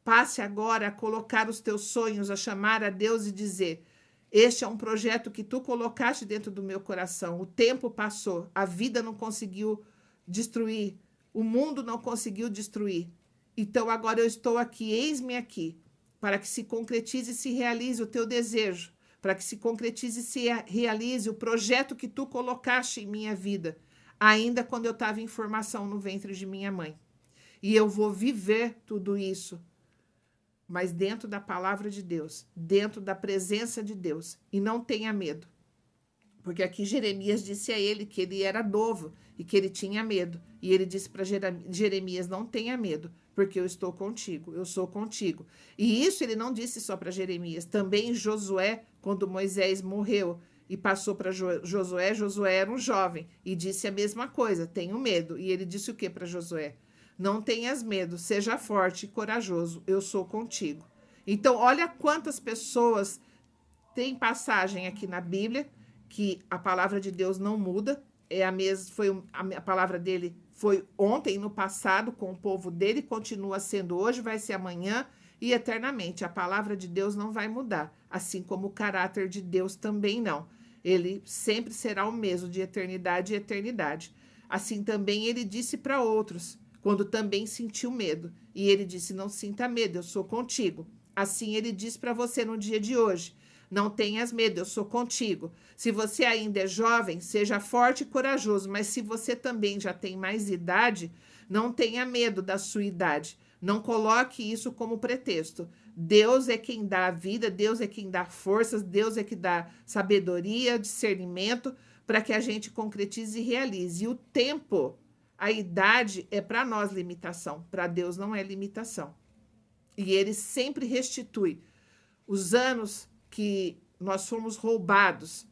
A: Passe agora a colocar os teus sonhos, a chamar a Deus e dizer, este é um projeto que tu colocaste dentro do meu coração. O tempo passou, a vida não conseguiu destruir, o mundo não conseguiu destruir. Então agora eu estou aqui, eis-me aqui. para que se concretize e se realize o teu desejo, para que se concretize e se realize o projeto que tu colocaste em minha vida, ainda quando eu estava em formação no ventre de minha mãe. E eu vou viver tudo isso, mas dentro da palavra de Deus, dentro da presença de Deus. E não tenha medo. Porque aqui Jeremias disse a ele que ele era novo e que ele tinha medo. E ele disse para Jeremias, não tenha medo, porque eu estou contigo, eu sou contigo. E isso ele não disse só para Jeremias, também Josué, quando Moisés morreu e passou para Josué, Josué era um jovem e disse a mesma coisa, tenho medo. E ele disse o que para Josué? Não tenhas medo, seja forte e corajoso, eu sou contigo. Então, olha quantas pessoas tem passagem aqui na Bíblia que a palavra de Deus não muda, é a mesma, a palavra dele foi ontem, no passado, com o povo dele, continua sendo hoje, vai ser amanhã e eternamente. A palavra de Deus não vai mudar, assim como o caráter de Deus também não. Ele sempre será o mesmo, de eternidade e eternidade. Assim também ele disse para outros, quando também sentiu medo. E ele disse, não sinta medo, eu sou contigo. Assim ele diz para você no dia de hoje, não tenhas medo, eu sou contigo. Se você ainda é jovem, seja forte e corajoso, mas se você também já tem mais idade, não tenha medo da sua idade. Não coloque isso como pretexto. Deus é quem dá a vida, Deus é quem dá forças, Deus é que dá sabedoria, discernimento, para que a gente concretize e realize. E o tempo, a idade é para nós limitação, para Deus não é limitação. E ele sempre restitui os anos que nós fomos roubados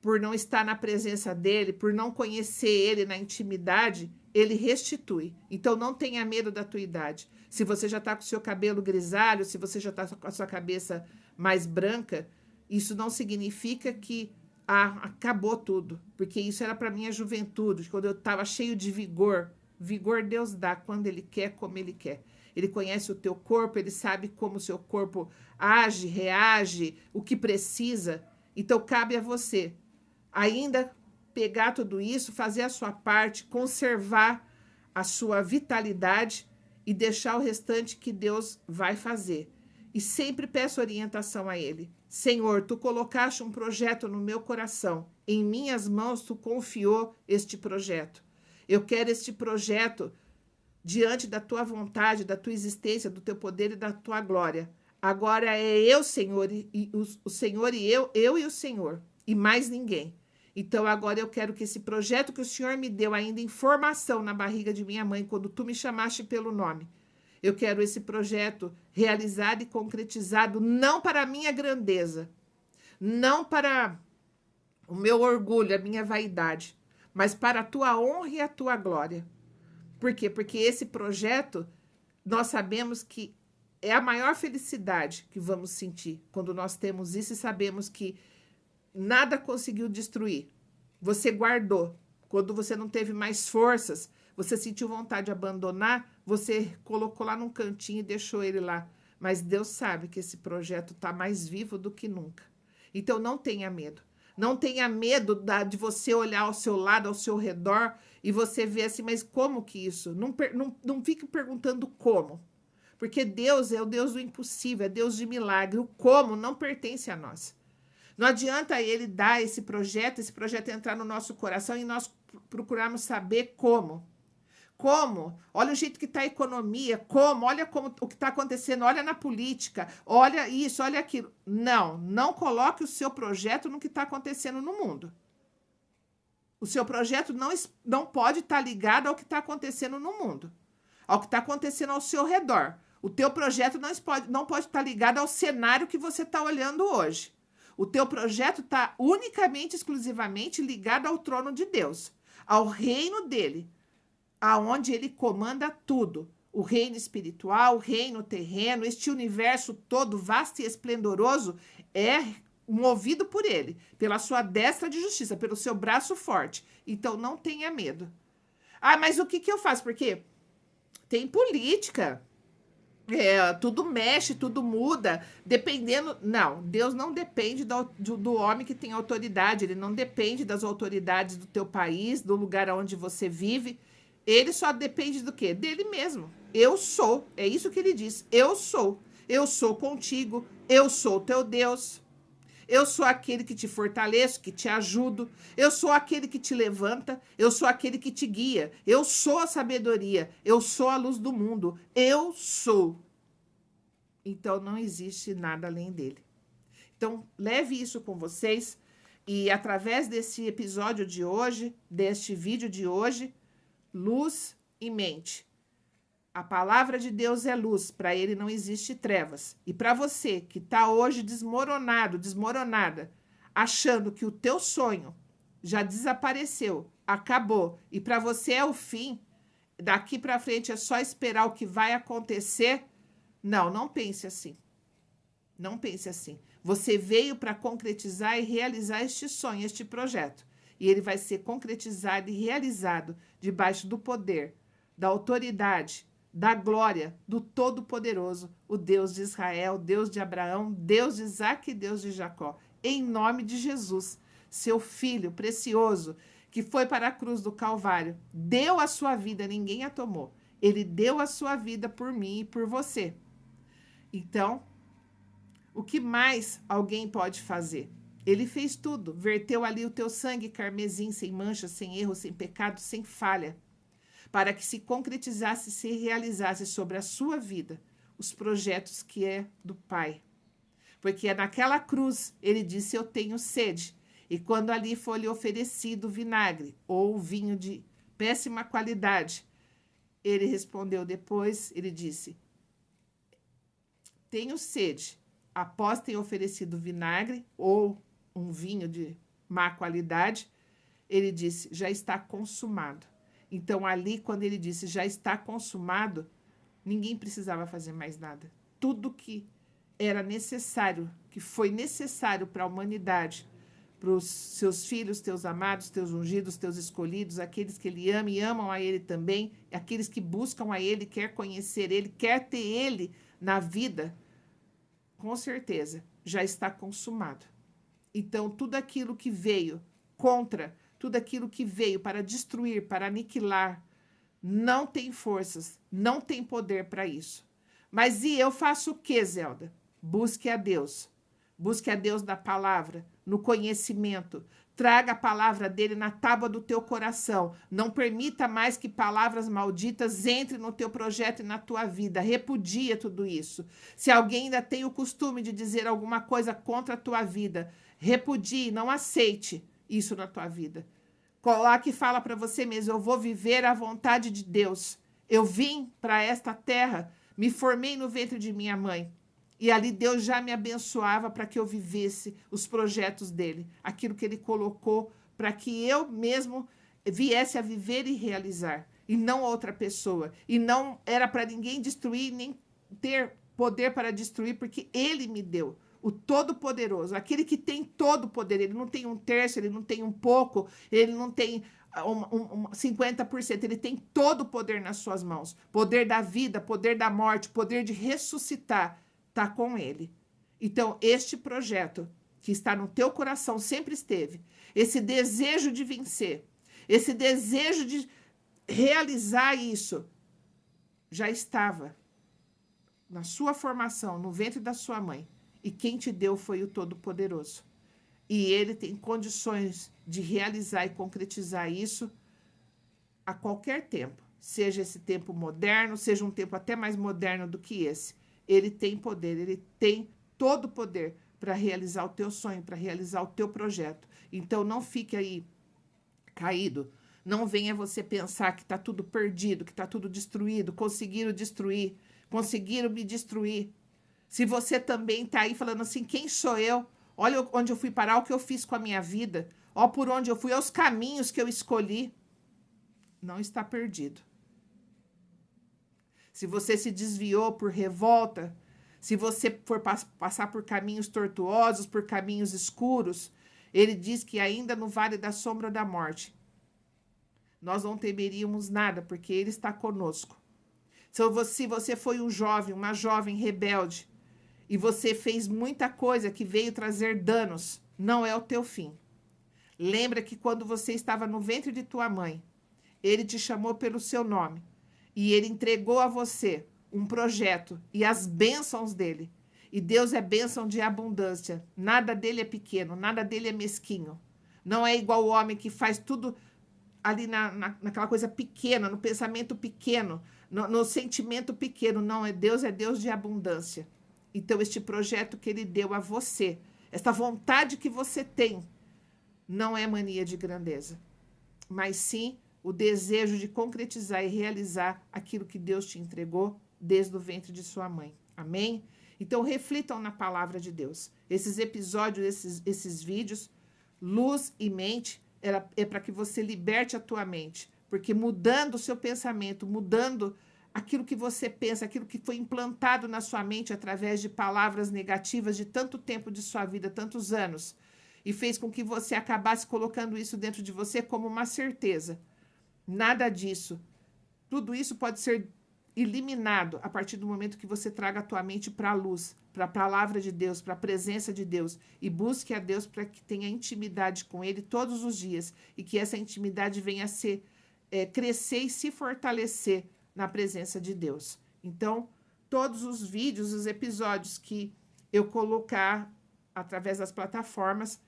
A: por não estar na presença dele, por não conhecer ele na intimidade, ele restitui. Então não tenha medo da tua idade. Se você já está com o seu cabelo grisalho, se você já está com a sua cabeça mais branca, isso não significa que acabou tudo, porque isso era para minha juventude, quando eu estava cheio de vigor. Vigor Deus dá quando ele quer, como ele quer. Ele conhece o teu corpo, ele sabe como o seu corpo age, reage, o que precisa. Então, cabe a você ainda pegar tudo isso, fazer a sua parte, conservar a sua vitalidade e deixar o restante que Deus vai fazer. E sempre peço orientação a Ele. Senhor, Tu colocaste um projeto no meu coração. Em minhas mãos, Tu confiou este projeto. Eu quero este projeto diante da tua vontade, da tua existência, do teu poder e da tua glória. Agora é eu, Senhor, e o Senhor e eu e o Senhor, e mais ninguém. Então agora eu quero que esse projeto que o Senhor me deu ainda em formação na barriga de minha mãe, quando tu me chamaste pelo nome, eu quero esse projeto realizado e concretizado, não para a minha grandeza, não para o meu orgulho, a minha vaidade, mas para a tua honra e a tua glória. Por quê? Porque esse projeto, nós sabemos que é a maior felicidade que vamos sentir quando nós temos isso e sabemos que nada conseguiu destruir. Você guardou. Quando você não teve mais forças, você sentiu vontade de abandonar, você colocou lá num cantinho e deixou ele lá. Mas Deus sabe que esse projeto está mais vivo do que nunca. Então não tenha medo. Não tenha medo de você olhar ao seu lado, ao seu redor, e você ver assim, mas como que isso? Não fique perguntando como. Porque Deus é o Deus do impossível, é Deus de milagre. O como não pertence a nós. Não adianta Ele dar esse projeto entrar no nosso coração e nós procurarmos saber como. Como? Olha o jeito que está a economia, como? Olha o que está acontecendo, olha na política, olha isso, olha aquilo. Não coloque o seu projeto no que está acontecendo no mundo. O seu projeto não pode estar ligado ao que está acontecendo no mundo, ao que está acontecendo ao seu redor. O teu projeto não pode estar ligado ao cenário que você está olhando hoje. O teu projeto está unicamente, exclusivamente ligado ao trono de Deus, ao reino dele, aonde ele comanda tudo, o reino espiritual, o reino terreno, este universo todo vasto e esplendoroso é movido por ele, pela sua destra de justiça, pelo seu braço forte. Então não tenha medo. Mas o que eu faço? Porque tem política, tudo mexe, tudo muda, dependendo... Não, Deus não depende do homem que tem autoridade, ele não depende das autoridades do teu país, do lugar onde você vive. Ele só depende do quê? Dele mesmo. Eu sou. É isso que ele diz. Eu sou. eu sou contigo, eu sou teu Deus. Eu sou aquele que te fortaleço, que te ajudo. Eu sou aquele que te levanta. Eu sou aquele que te guia. Eu sou a sabedoria. Eu sou a luz do mundo. Eu sou. Então, não existe nada além dele. Então, leve isso com vocês. E através desse episódio de hoje, deste vídeo de hoje, luz e mente. A palavra de Deus é luz, para ele não existe trevas. E para você que está hoje desmoronado, desmoronada, achando que o teu sonho já desapareceu, acabou, e para você é o fim, daqui para frente é só esperar o que vai acontecer, não pense assim. Não pense assim. Você veio para concretizar e realizar este sonho, este projeto. E ele vai ser concretizado e realizado debaixo do poder, da autoridade, da glória do Todo-Poderoso, o Deus de Israel, Deus de Abraão, Deus de Isaac e Deus de Jacó. Em nome de Jesus, seu filho precioso, que foi para a cruz do Calvário, deu a sua vida, ninguém a tomou. Ele deu a sua vida por mim e por você. Então, o que mais alguém pode fazer? Ele fez tudo, verteu ali o teu sangue carmesim, sem mancha, sem erro, sem pecado, sem falha, para que se concretizasse e se realizasse sobre a sua vida os projetos que é do Pai. Porque naquela cruz ele disse, eu tenho sede. E quando ali foi lhe oferecido vinagre ou vinho de péssima qualidade, ele respondeu depois, ele disse, tenho sede. Após ter oferecido vinagre ou um vinho de má qualidade, ele disse, já está consumado. Então, ali, quando ele disse, já está consumado, ninguém precisava fazer mais nada. Tudo que era necessário, que foi necessário para a humanidade, para os seus filhos, teus amados, teus ungidos, teus escolhidos, aqueles que ele ama e amam a ele também, aqueles que buscam a ele, quer conhecer ele, quer ter ele na vida, com certeza, já está consumado. Então, tudo aquilo que veio contra, tudo aquilo que veio para destruir, para aniquilar, não tem forças, não tem poder para isso. Mas e eu faço o que, Zelda? Busque a Deus. Busque a Deus na palavra, no conhecimento. Traga a palavra dele na tábua do teu coração. Não permita mais que palavras malditas entrem no teu projeto e na tua vida. Repudia tudo isso. Se alguém ainda tem o costume de dizer alguma coisa contra a tua vida, repudie, não aceite isso na tua vida. Coloque e fala para você mesmo, eu vou viver a vontade de Deus. Eu vim para esta terra, me formei no ventre de minha mãe. E ali Deus já me abençoava para que eu vivesse os projetos dele, aquilo que ele colocou para que eu mesmo viesse a viver e realizar, e não outra pessoa. E não era para ninguém destruir, nem ter poder para destruir, porque ele me deu. O Todo-Poderoso, aquele que tem todo o poder, ele não tem um terço, ele não tem um pouco, ele não tem 50%, ele tem todo o poder nas suas mãos. Poder da vida, poder da morte, poder de ressuscitar, está com ele. Então, este projeto que está no teu coração sempre esteve, esse desejo de vencer, esse desejo de realizar isso, já estava na sua formação, no ventre da sua mãe. E quem te deu foi o Todo-Poderoso. E ele tem condições de realizar e concretizar isso a qualquer tempo. Seja esse tempo moderno, seja um tempo até mais moderno do que esse. Ele tem poder, ele tem todo o poder para realizar o teu sonho, para realizar o teu projeto. Então, não fique aí caído. Não venha você pensar que está tudo perdido, que está tudo destruído, conseguiram destruir, conseguiram me destruir. Se você também está aí falando assim, quem sou eu? Olha onde eu fui parar, o que eu fiz com a minha vida. Olha por onde eu fui, olha os caminhos que eu escolhi. Não está perdido. Se você se desviou por revolta, se você for passar por caminhos tortuosos, por caminhos escuros, ele diz que ainda no vale da sombra da morte, nós não temeríamos nada, porque ele está conosco. Se você foi um jovem, uma jovem rebelde, e você fez muita coisa que veio trazer danos, não é o teu fim. Lembra que quando você estava no ventre de tua mãe, ele te chamou pelo seu nome, e ele entregou a você um projeto e as bênçãos dele. E Deus é bênção de abundância. Nada dele é pequeno, nada dele é mesquinho. Não é igual o homem que faz tudo ali naquela coisa pequena, no pensamento pequeno, no sentimento pequeno. Não, Deus de abundância. Então, este projeto que ele deu a você, esta vontade que você tem, não é mania de grandeza, mas sim o desejo de concretizar e realizar aquilo que Deus te entregou desde o ventre de sua mãe. Amém? Então, reflitam na palavra de Deus. Esses episódios, esses vídeos, luz e mente, é para que você liberte a tua mente. Porque mudando o seu pensamento, mudando aquilo que você pensa, aquilo que foi implantado na sua mente através de palavras negativas de tanto tempo de sua vida, tantos anos, e fez com que você acabasse colocando isso dentro de você como uma certeza. Nada disso. Tudo isso pode ser eliminado a partir do momento que você traga a tua mente para a luz, para a palavra de Deus, para a presença de Deus, e busque a Deus para que tenha intimidade com Ele todos os dias, e que essa intimidade venha a ser, crescer e se fortalecer na presença de Deus. Então, todos os vídeos, os episódios que eu colocar através das plataformas,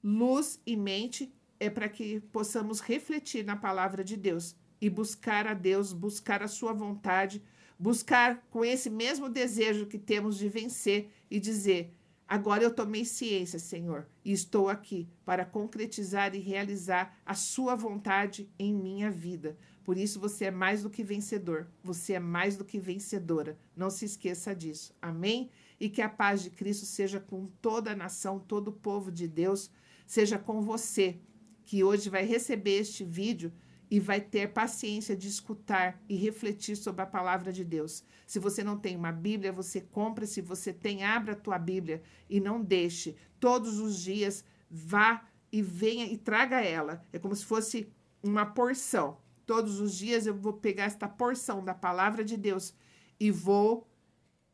A: luz e mente, é para que possamos refletir na palavra de Deus e buscar a Deus, buscar a sua vontade, buscar com esse mesmo desejo que temos de vencer e dizer: agora eu tomei ciência, Senhor, e estou aqui para concretizar e realizar a sua vontade em minha vida. Por isso você é mais do que vencedor, você é mais do que vencedora. Não se esqueça disso. Amém? E que a paz de Cristo seja com toda a nação, todo o povo de Deus, seja com você, que hoje vai receber este vídeo e vai ter paciência de escutar e refletir sobre a palavra de Deus. Se você não tem uma Bíblia, você compra. Se você tem, abra a tua Bíblia e não deixe. Todos os dias, vá e venha e traga ela. É como se fosse uma porção. Todos os dias eu vou pegar esta porção da palavra de Deus e vou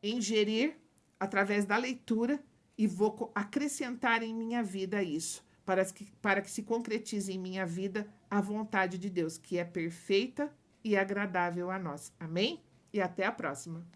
A: ingerir através da leitura e vou acrescentar em minha vida isso, para que se concretize em minha vida a vontade de Deus, que é perfeita e agradável a nós. Amém? E até a próxima.